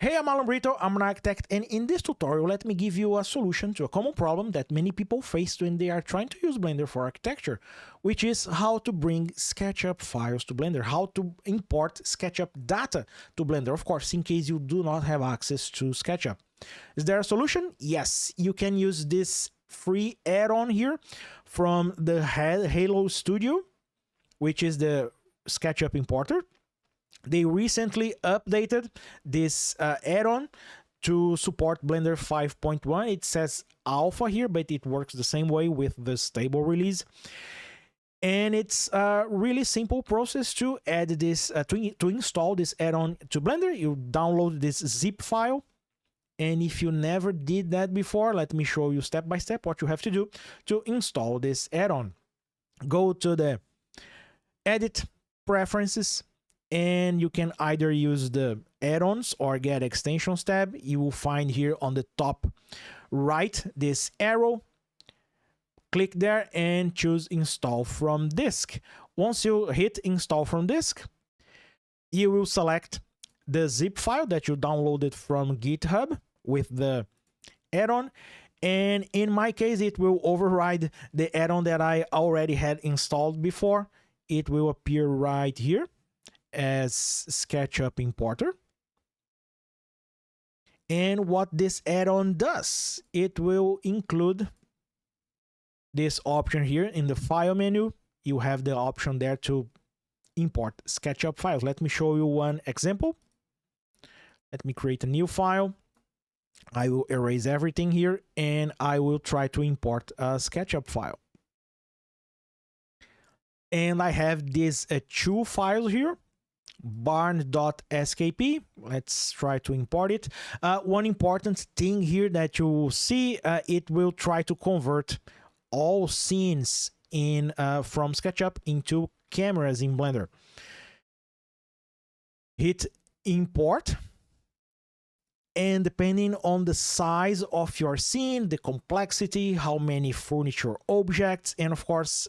Hey, I'm Alan Brito, I'm an architect, and in this tutorial, let me give you a solution to a common problem that many people face when they are trying to use Blender for architecture, which is how to bring SketchUp files to Blender, how to import SketchUp data to Blender, of course, in case you do not have access to SketchUp. Is there a solution? Yes, you can use this free add-on here from the Halo Studio, which is the SketchUp Importer. They recently updated this add-on to support Blender 5.1. It says alpha here, but it works the same way with the stable release. And it's a really simple process to add this, to install this add-on to Blender. You download this zip file. And if you never did that before, let me show you step by step what you have to do to install this add-on. Go to the Edit, Preferences, and you can either use the add-ons or get extensions tab. You will find here on the top right this arrow. Click there and choose Install from Disk. Once you hit Install from Disk, you will select the zip file that you downloaded from GitHub with the add-on. And in my case, it will override the add-on that I already had installed before. It will appear right here as SketchUp Importer. And what this add-on does, it will include this option here in the file menu. You have the option there to import SketchUp files. Let me show you one example. Let me create a new file. I will erase everything here and I will try to import a SketchUp file. And I have these two files here. barn.skp. Let's try to import it. One important thing here that you will see, it will try to convert all scenes in from SketchUp into cameras in Blender. Hit import, and depending on the size of your scene, the complexity, how many furniture objects, and of course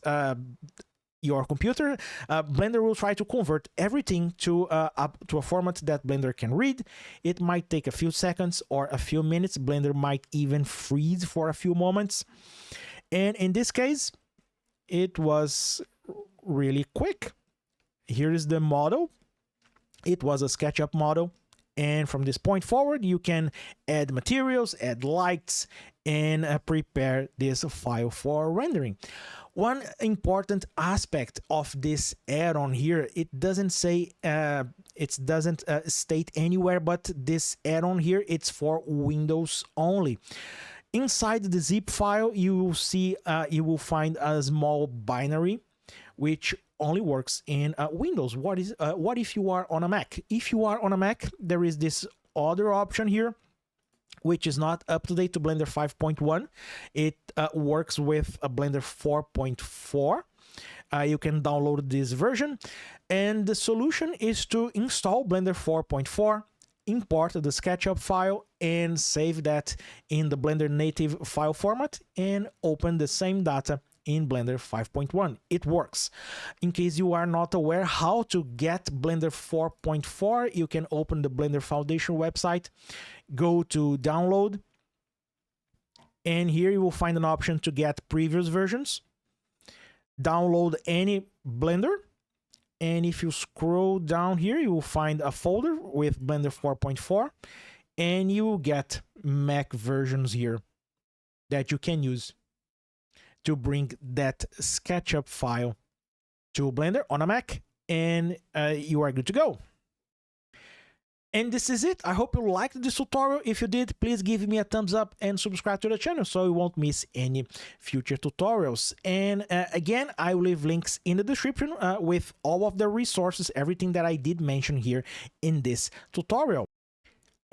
your computer, Blender will try to convert everything to a format that Blender can read. It might take a few seconds or a few minutes. Blender might even freeze for a few moments. And in this case, it was really quick. Here is the model. It was a SketchUp model. And from this point forward, you can add materials, add lights, and prepare this file for rendering. One important aspect of this add-on here, it doesn't say, it doesn't state anywhere, but this add-on here, it's for Windows only. Inside the zip file, you will see, you will find a small binary, which only works in Windows. What if you are on a Mac? If you are on a Mac, there is this other option here, which is not up to date to Blender 5.1. It works with a Blender 4.4. You can download this version. And the solution is to install Blender 4.4, import the SketchUp file, and save that in the Blender native file format, and open the same data in Blender 5.1. It works. In case you are not aware how to get Blender 4.4, you can open the Blender Foundation website, go to download, and here you will find an option to get previous versions. Download any Blender, and if you scroll down here, you will find a folder with Blender 4.4, and you will get Mac versions here that you can use to bring that SketchUp file to Blender on a Mac, and you are good to go. And this is it. I hope you liked this tutorial. If you did, please give me a thumbs up and subscribe to the channel so you won't miss any future tutorials. And again, I will leave links in the description with all of the resources, everything that I did mention here in this tutorial.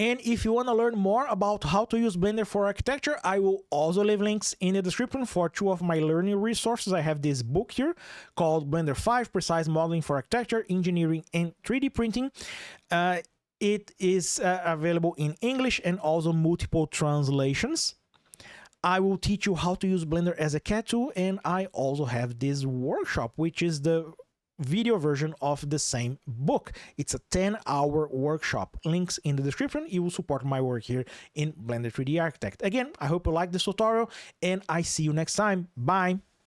And if you want to learn more about how to use Blender for architecture, I will also leave links in the description for two of my learning resources. I have this book here called Blender 5, Precise Modeling for Architecture, Engineering, and 3D Printing. It is available in English and also multiple translations. I will teach you how to use Blender as a CAD tool, and I also have this workshop, which is the video version of the same book. It's a 10-hour workshop. Links in the description. You will support my work here in Blender 3D Architect. Again, I hope you like this tutorial, and I see you next time. Bye!